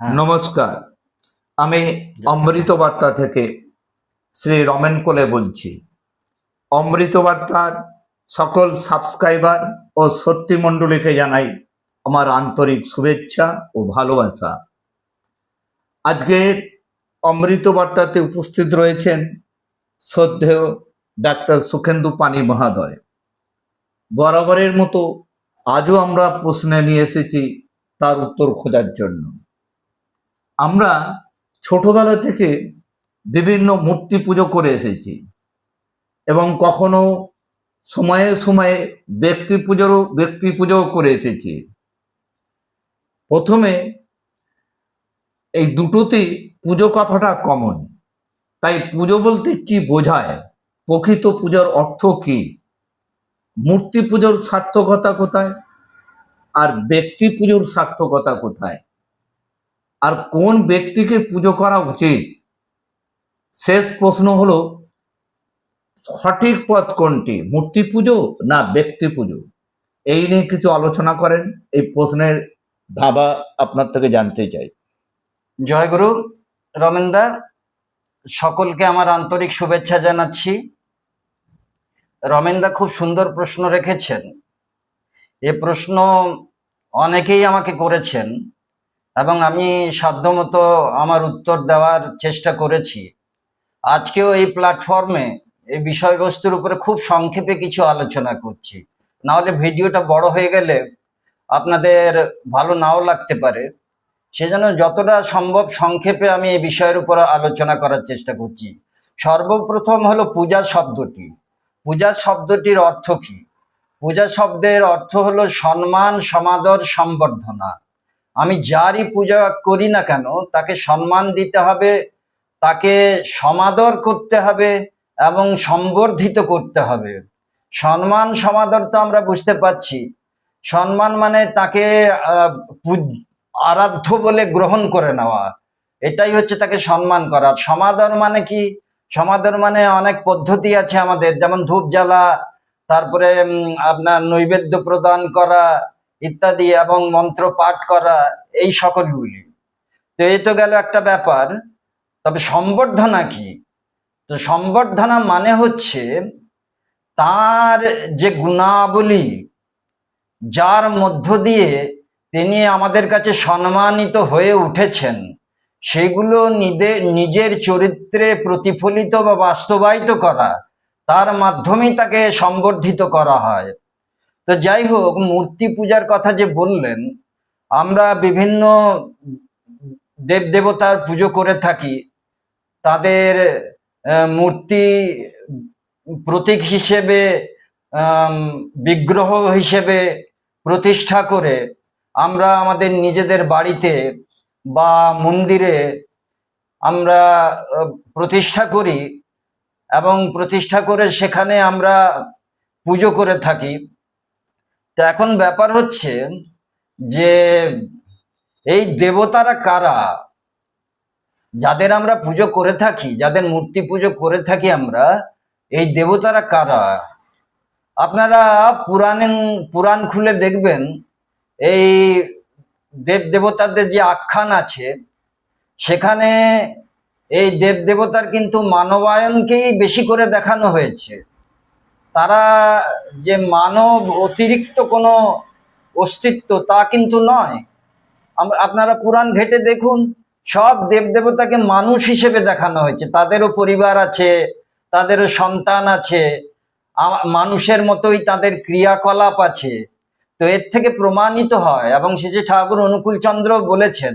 হ্যাঁ, নমস্কার। আমি অমৃত বার্তা থেকে শ্রী রমেন কোলে বলছি। অমৃত বার্তার সকল সাবস্ক্রাইবার ও সত্যি মণ্ডলীকে জানাই আমার আন্তরিক শুভেচ্ছা ও ভালোবাসা। আজকে অমৃত বার্তাতে উপস্থিত রয়েছেন শ্রদ্ধেয় ডাক্তার সুখেন্দু পানি মহাদয়। বরাবরের মতো আজও আমরা প্রশ্নে নিয়ে এসেছি তার উত্তর খোঁজার জন্য। আমরা ছোটবেলা থেকে বিভিন্ন মূর্তি পুজো করে এসেছি এবং কখনো সময়ে সময়ে ব্যক্তি পুজোও করে এসেছি। প্রথমে এই দুটোতেই পুজো কথাটা কমন, তাই পুজো বলতে কি বোঝায়, প্রকৃত পূজার অর্থ কি, মূর্তি পুজোর সার্থকতা কোথায় আর ব্যক্তি পুজোর সার্থকতা কোথায়, আর কোন ব্যক্তিকে পুজো করা উচিত। শেষ প্রশ্ন হলো সঠিক পথ কোনটি, মূর্তি পুজো না ব্যক্তি পুজো। এই নিয়ে কিছু আলোচনা করেন, এই প্রশ্নের ধাবা আপনার থেকে জানতে চাই। জয়গুরু রমেনদা, সকলকে আমার আন্তরিক শুভেচ্ছা জানাচ্ছি। রমেনদা খুব সুন্দর প্রশ্ন রেখেছেন। এ প্রশ্ন অনেকেই আমাকে করেছেন এবং আমি সাধ্যমতো আমার উত্তর দেওয়ার চেষ্টা করেছি। আজকেও এই প্ল্যাটফর্মে এই বিষয়বস্তুর উপরে খুব সংক্ষেপে কিছু আলোচনা করছি, নাহলে ভিডিওটা বড় হয়ে গেলে আপনাদের ভালো নাও লাগতে পারে। সেজন্য যতটা সম্ভব সংক্ষেপে আমি এই বিষয়ের উপর আলোচনা করার চেষ্টা করছি। সর্বপ্রথম হলো পূজা শব্দটি। পূজা শব্দটির অর্থ কি? পূজা শব্দের অর্থ হলো সম্মান, সমাদর, সম্বর্ধনা। আমি যারই পূজা করি না কেন তাকে সম্মান দিতে হবে, তাকে সমাদর করতে হবে এবং সম্বর্ধিত করতে হবে। সম্মান সমাদর তো আমরা বুঝতে পারছি। সম্মান মানে তাকে আরাধ্য বলে গ্রহণ করে নেওয়া, এটাই হচ্ছে তাকে সম্মান করা। সমাদর মানে কি? সমাদর মানে অনেক পদ্ধতি আছে আমাদের, যেমন ধূপ জ্বালা, তারপরে আপনার নৈবেদ্য প্রদান করা ইত্যাদি, এবং মন্ত্র পাঠ করা, এই সকলগুলি। তো এই তো গেল একটা ব্যাপার। তবে সম্বর্ধনা কি? তো সম্বর্ধনা মানে হচ্ছে তার যে গুণাবলী, যার মধ্য দিয়ে তিনি আমাদের কাছে সম্মানিত হয়ে উঠেছেন, সেগুলো নিজের চরিত্রে প্রতিফলিত বা বাস্তবায়িত করা, তার মাধ্যমেই তাকে সম্বর্ধিত করা হয়। তো যাই হোক, মূর্তি পূজার কথা যে বললেন, আমরা বিভিন্ন দেব দেবতার পুজো করে থাকি। তাদের মূর্তি প্রতীক হিসেবে, বিগ্রহ হিসেবে প্রতিষ্ঠা করে আমরা আমাদের নিজেদের বাড়িতে বা মন্দিরে আমরা প্রতিষ্ঠা করি এবং প্রতিষ্ঠা করে সেখানে আমরা পুজো করে থাকি। তো এখন ব্যাপার হচ্ছে যে এই দেবতারা কারা, যাদের আমরা পুজো করে থাকি, যাদের মূর্তি পুজো করে থাকি আমরা, এই দেবতারা কারা? আপনারা পুরাণ খুলে দেখবেন, এই দেব দেবতাদের যে আখ্যান আছে সেখানে এই দেব দেবতার কিন্তু মানবায়নকেই বেশি করে দেখানো হয়েছে। তারা যে মানব অতিরিক্ত কোনো অস্তিত্ব তা কিন্তু নয়। আপনারা পুরাণ ঘেটে দেখুন, সব দেব দেবতাকে মানুষ হিসেবে দেখানো হয়েছে। তাদেরও পরিবার আছে, তাদেরও সন্তান আছে, মানুষের মতোই তাদের ক্রিয়াকলাপ আছে। তো এর থেকে প্রমাণিত হয়, এবং শ্রী ঠাকুর অনুকূল চন্দ্র বলেছেন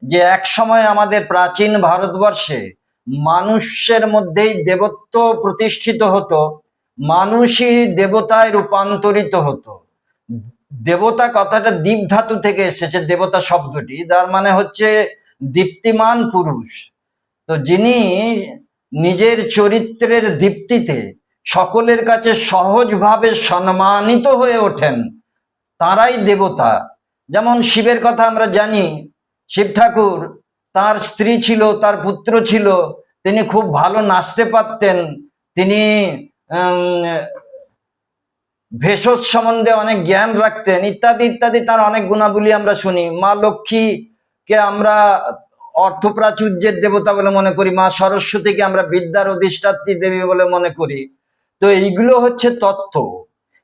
যে এক সময় আমাদের প্রাচীন ভারতবর্ষে মানুষের মধ্যেই দেবত্ব প্রতিষ্ঠিত হতো, মানুষই দেবতায় রূপান্তরিত হতো। দেবতা কথাটা দীপ ধাতু থেকে এসেছে, দেবতা শব্দটি, তার মানে হচ্ছে দীপ্তিমান পুরুষ। তো যিনি নিজের চরিত্রের দীপ্তিতে সকলের কাছে সহজভাবে সম্মানিত হয়ে ওঠেন, তারাই দেবতা। যেমন শিবের কথা আমরা জানি, শিব ঠাকুর, তার স্ত্রী ছিল, তার পুত্র ছিল, তিনি খুব ভালো নাচতে পারতেন, তিনি ভেষজ সম্বন্ধে অনেক জ্ঞান রাখতেন, ইত্যাদি ইত্যাদি, তার অনেক গুণাবলী আমরা শুনি। মা লক্ষ্মী কে আমরা অর্থপ্রাচুর্যের দেবতা বলে মনে করি, মা সরস্বতীকে আমরা বিদ্যার অধিষ্ঠাত্রী দেবী বলে মনে করি। তো এইগুলো হচ্ছে তত্ত্ব।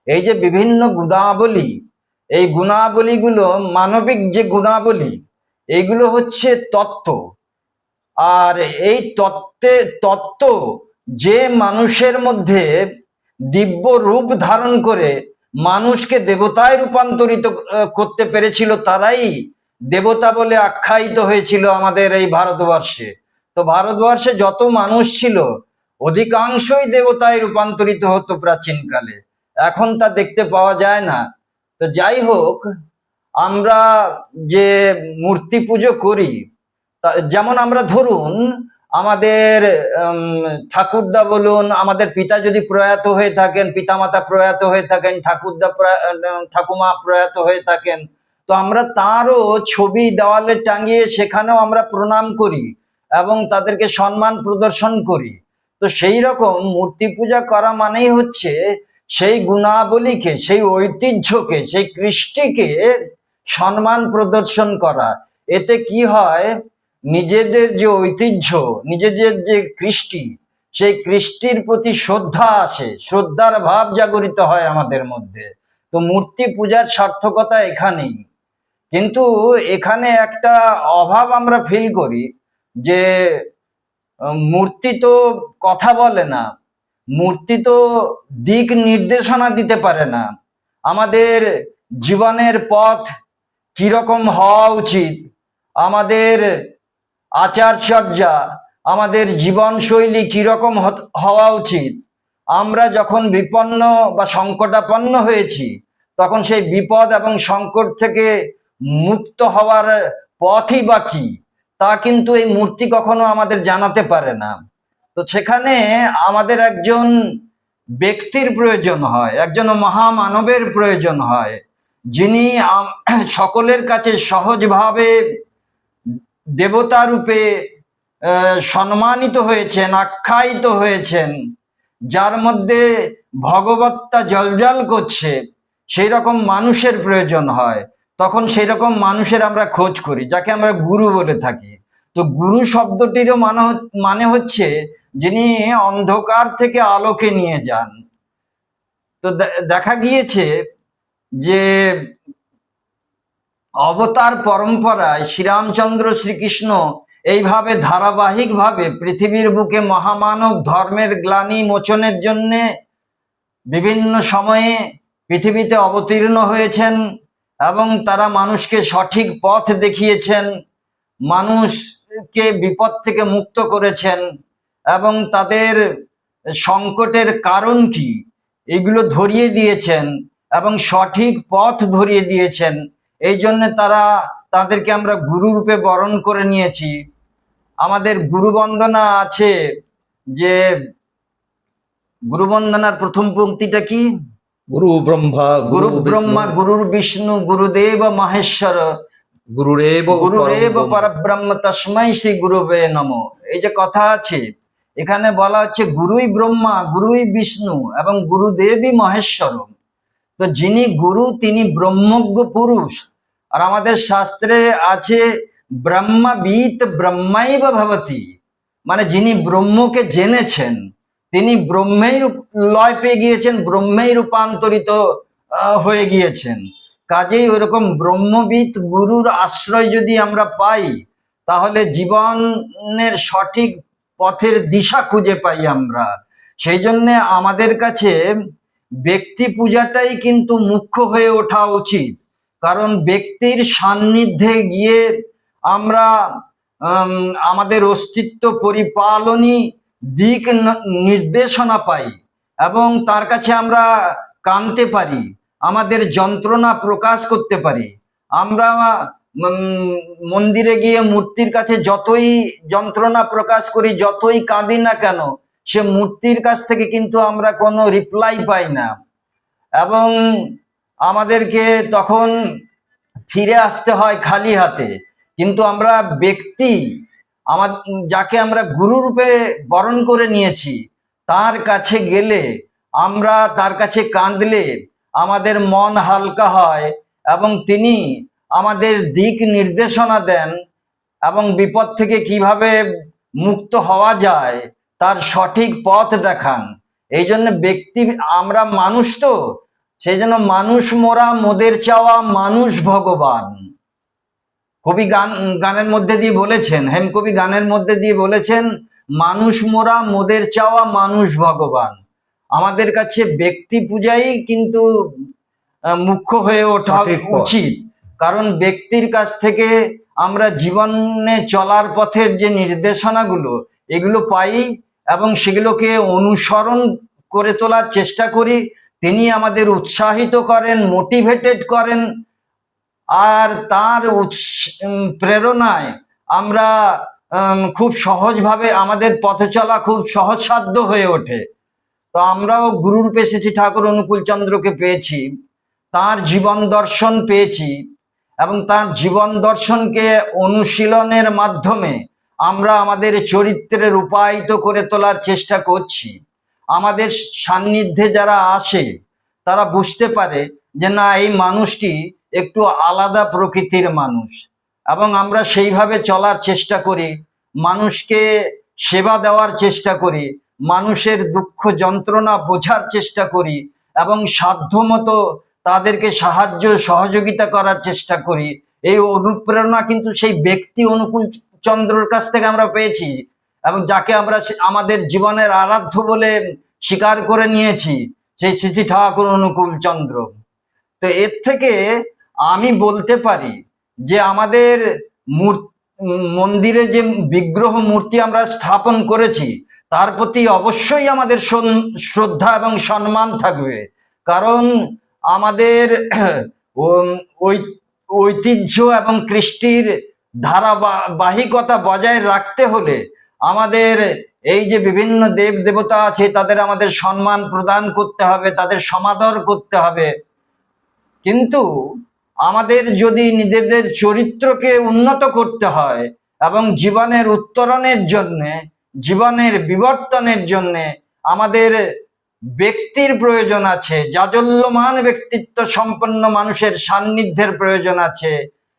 এই যে বিভিন্ন গুণাবলী, এই গুণাবলীগুলো মানবিক যে গুণাবলী, এইগুলো হচ্ছে তত্ত্ব। আর এই তত্ত্ব যে মানুষের মধ্যে দিব্য রূপ ধারণ করে মানুষকে দেবতায় রূপান্তরিত করতে পেরেছিল, তারাই দেবতা বলে আখ্যায়িত হয়েছিল আমাদের এই ভারতবর্ষে। তো ভারতবর্ষে যত মানুষ ছিল অধিকাংশই দেবতায় রূপান্তরিত হতো প্রাচীনকালে, এখন তা দেখতে পাওয়া যায় না। তো যাই হোক, আমরা যে মূর্তি পুজো করি, যেমন আমরা ধরুন আমাদের ঠাকুরদা বলুন, আমাদের পিতা যদি প্রয়াত হয়ে থাকেন, পিতামাতা প্রয়াত হয়ে থাকেন, ঠাকুমা প্রয়াত হয়ে থাকেন, তো আমরা তারও ছবি দেওয়ালে টাঙিয়ে সেখানেও আমরা প্রণাম করি এবং তাদেরকে সম্মান প্রদর্শন করি। তো সেই রকম মূর্তি পূজা করা মানেই হচ্ছে সেই গুণাবলীকে, সেই ঐতিহ্যকে, সেই কৃষ্টিকে সম্মান প্রদর্শন করা। এতে কি হয়, নিজেদের যে ঐতিহ্য, নিজেদের যে কৃষ্টি, সেই কৃষ্টির প্রতি শ্রদ্ধা আসে, শ্রদ্ধার ভাব জাগরিত হয় আমাদের মধ্যে। তো মূর্তি পূজার সার্থকতা এখানেই। কিন্তু এখানে একটা অভাব আমরা ফিল করি যে মূর্তি তো কথা বলে না, মূর্তি তো দিক নির্দেশনা দিতে পারে না, আমাদের জীবনের পথ কিরকম হওয়া উচিত, আমাদের আচারচর্যা, আমাদের জীবনশৈলী কিরকম হওয়া উচিত। আমরা যখন বিপন্ন বা সংকটাপন্ন হয়েছি, তখন সেই বিপদ এবং সংকট থেকে মুক্ত হওয়ার পথই বা কি, তা কিন্তু এই মূর্তি কখনো আমাদের জানাতে পারে না। তো সেখানে আমাদের একজন ব্যক্তির প্রয়োজন হয়, একজন মহামানবের প্রয়োজন হয়, যিনি সকলের কাছে সহজভাবে দেবতা রূপে সম্মানিত হয়েছেন, আখ্যায়িত হয়েছেন, যার মধ্যে ভগবত্তা জলজল করছে, সেই রকম মানুষের প্রয়োজন হয়। তখন সেই রকম মানুষের আমরা খোঁজ করি, যাকে আমরা গুরু বলে থাকি। তো গুরু শব্দটিরও মানে হচ্ছে যিনি অন্ধকার থেকে আলোকে নিয়ে যান। তো দেখা গিয়েছে যে অবতার পরম্পরায় শ্রীরামচন্দ্র শ্রীকৃষ্ণ এইভাবে ধারাবাহিকভাবে পৃথিবীর বুকে মহামানব ধর্মের গ্লানি মোচনের জন্য বিভিন্ন সময়ে পৃথিবীতে অবতীর্ণ হয়েছেন এবং তারা মানুষকে সঠিক পথ দেখিয়েছেন, মানুষকে বিপদ থেকে মুক্ত করেছেন এবং তাদের সংকটের কারণ কি এগুলো ধরিয়ে দিয়েছেন এবং সঠিক পথ ধরিয়ে দিয়েছেন। এই জন্য তাদেরকে আমরা গুরু রূপে বরণ করে নিয়েছি। আমাদের গুরু বন্দনা আছে, যে গুরু বন্দনার প্রথম পংক্তিটা কি? গুরু ব্রহ্মা গুরুর বিষ্ণু গুরুদেব মহেশ্বর গুরুরেব পরব্রহ্ম তস্मै শ্রী গুরুবে নমঃ। এই যে কথা আছে, এখানে বলা হচ্ছে গুরুই ব্রহ্মা, গুরুই বিষ্ণু এবং গুরুদেবই মহেশ্বর। তো যিনি গুরু তিনি ব্রহ্মজ্ঞ পুরুষ। আর আমাদের শাস্ত্রে আছে ব্রহ্মবিৎ ব্রহ্মাইব ভবতি, মানে যিনি ব্রহ্মকে জেনেছেন তিনি ব্রহ্মেই লয় পেয়ে গিয়েছেন, ব্রহ্মেই রূপান্তরিত হয়ে গিয়েছেন। কাজেই ওইরকম ব্রহ্মবিৎ গুরুর আশ্রয় যদি আমরা পাই, তাহলে জীবনের সঠিক পথের দিশা খুঁজে পাই আমরা। সেই জন্যে আমাদের কাছে ব্যক্তি পূজাটাই কিন্তু মুখ্য হয়ে ওঠা উচিত, কারণ ব্যক্তির সান্নিধ্যে গিয়ে আমরা আমাদের অস্তিত্ব পরিপালনী দিক নির্দেশনা পাই এবং তার কাছে আমরা কাঁদতে পারি, আমাদের যন্ত্রণা প্রকাশ করতে পারি। আমরা মন্দিরে গিয়ে মূর্তির কাছে যতই যন্ত্রণা প্রকাশ করি, যতই কাঁদি না কেন, সে মূর্তির কাছ থেকে কিন্তু আমরা কোনো রিপ্লাই পাই না এবং আমাদেরকে তখন ফিরে আসতে হয় খালি হাতে। কিন্তু আমরা ব্যক্তি, যাকে আমরা গুরু রূপে বরণ করে নিয়েছি, তার কাছে গেলে, আমরা তার কাছে কাঁদলে আমাদের মন হালকা হয় এবং তিনি আমাদের দিক নির্দেশনা দেন এবং বিপদ থেকে কিভাবে মুক্ত হওয়া যায় তার সঠিক পথ দেখান। এই জন্য ব্যক্তি, আমরা মানুষ তো, সেই জন্য মানুষ মোরা মোদের চাওয়া মানুষ ভগবান। কবি গানের মধ্যে দিয়ে বলেছেন, হেমকবি গানের মধ্যে দিয়ে বলেছেন, মানুষ মোরা মোদের চাওয়া মানুষ ভগবান। আমাদের কাছে ব্যক্তি পূজাই কিন্তু মুখ্য হয়ে ওঠা সঠিক পথ। উচিত, কারণ ব্যক্তির কাছ থেকে আমরা জীবনে চলার পথের যে নির্দেশনাগুলো এগুলো পাই এবং সেগুলোকে অনুসরণ করে তোলার চেষ্টা করি। তিনি আমাদের উৎসাহিত করেন, মোটিভেটেড করেন, আর তার প্রেরণায় আমরা খুব সহজভাবে আমাদের পথ চলা খুব সহজসাধ্য হয়ে ওঠে। তো আমরাও গুরুরূপে শ্রী ঠাকুর অনুকূল চন্দ্রকে পেয়েছি, তার জীবন দর্শন পেয়েছি, এবং তার জীবন দর্শনকে অনুশীলনের মাধ্যমে আমরা আমাদের চরিত্রে রূপায়িত করে তোলার চেষ্টা করছি। আমাদের সান্নিধ্যে যারা আসে তারা বুঝতে পারে যে না, এই মানুষটি একটু আলাদা প্রকৃতির মানুষ, এবং আমরা সেইভাবে চলার চেষ্টা করি, মানুষকে সেবা দেওয়ার চেষ্টা করি, মানুষের দুঃখ যন্ত্রণা বোঝার চেষ্টা করি, এবং সাধ্যমতো তাদেরকে সাহায্য সহযোগিতা করার চেষ্টা করি। এই অনুপ্রেরণা কিন্তু সেই ব্যক্তি অনুকূল চন্দ্রর কাছ থেকে আমরা পেয়েছি, এবং যাকে আমরা আমাদের জীবনের আরাধ্য বলে স্বীকার করে নিয়েছি, সেই শ্রী ঠাকুর অনুকূল চন্দ্র। তো এর থেকে আমি বলতে পারি যে আমাদের মন্দিরে যে বিগ্রহ মূর্তি আমরা স্থাপন করেছি তার প্রতি অবশ্যই আমাদের শ্রদ্ধা এবং সম্মান থাকবে, কারণ আমাদের ঐতিহ্য এবং কৃষ্টির ধারাবাহিকতা বজায় রাখতে হলে আমাদের এই যে বিভিন্ন দেব দেবতা আছে তাদের আমাদের সম্মান প্রদান করতে হবে, তাদের সমাদর করতে হবে। কিন্তু আমাদের যদি নিজেদের চরিত্রকে উন্নত করতে হয় এবং জীবনের উত্তরণের জন্যে, জীবনের বিবর্তনের জন্যে আমাদের ব্যক্তির প্রয়োজন আছে, জাজল্যমান ব্যক্তিত্ব সম্পন্ন মানুষের সান্নিধ্যের প্রয়োজন আছে,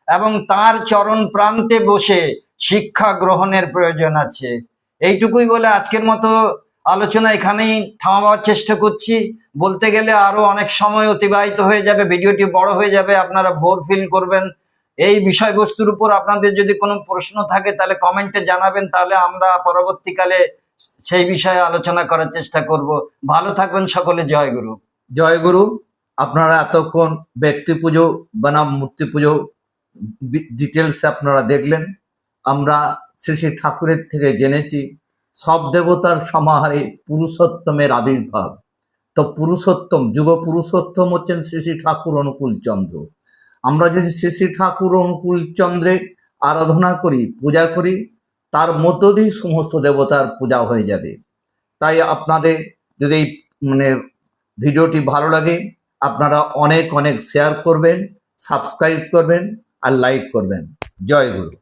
এবং তার চরণ প্রান্তে বসে শিক্ষা গ্রহণের প্রয়োজন আছে। এইটুকুই বলে আজকের মতো আলোচনা এখানেই থামাবার চেষ্টা করছি। বলতে গেলে আরো অনেক সময় অতিবাহিত হয়ে যাবে, ভিডিওটি বড় হয়ে যাবে, আপনারা বোর ফিল করবেন। এই বিষয়বস্তুর উপর আপনাদের যদি কোনো প্রশ্ন থাকে তাহলে কমেন্টে জানাবেন, তাহলে আমরা পরবর্তীকালে সেই বিষয়ে আলোচনা করার চেষ্টা করব। ভালো থাকবেন সকলে। জয় গুরু। জয় গুরু। আপনারা এতক্ষণ ব্যক্তি পুজো বনাম মূর্তি পুজো ডিটেলস আপনারা দেখলেন। আমরা শ্রী শ্রী ঠাকুরের থেকে জেনেছি সব দেবতার সমাহারে পুরুষোত্তমের আবির্ভাব। তো পুরুষোত্তম, যুগ পুরুষোত্তম হচ্ছেন শ্রী শ্রী ঠাকুর অনুকূল চন্দ্র। আমরা যদি শ্রী শ্রী ঠাকুর অনুকূল চন্দ্রের আরাধনা করি, পূজা করি, তার মধ্য দিয়ে সমস্ত দেবতার পূজা হয়ে যাবে। তাই আপনাদের যদি ভিডিওটি ভালো লাগে আপনারা অনেক অনেক শেয়ার করবেন, সাবস্ক্রাইব করবেন আর লাইক করবেন। জয় গুরু।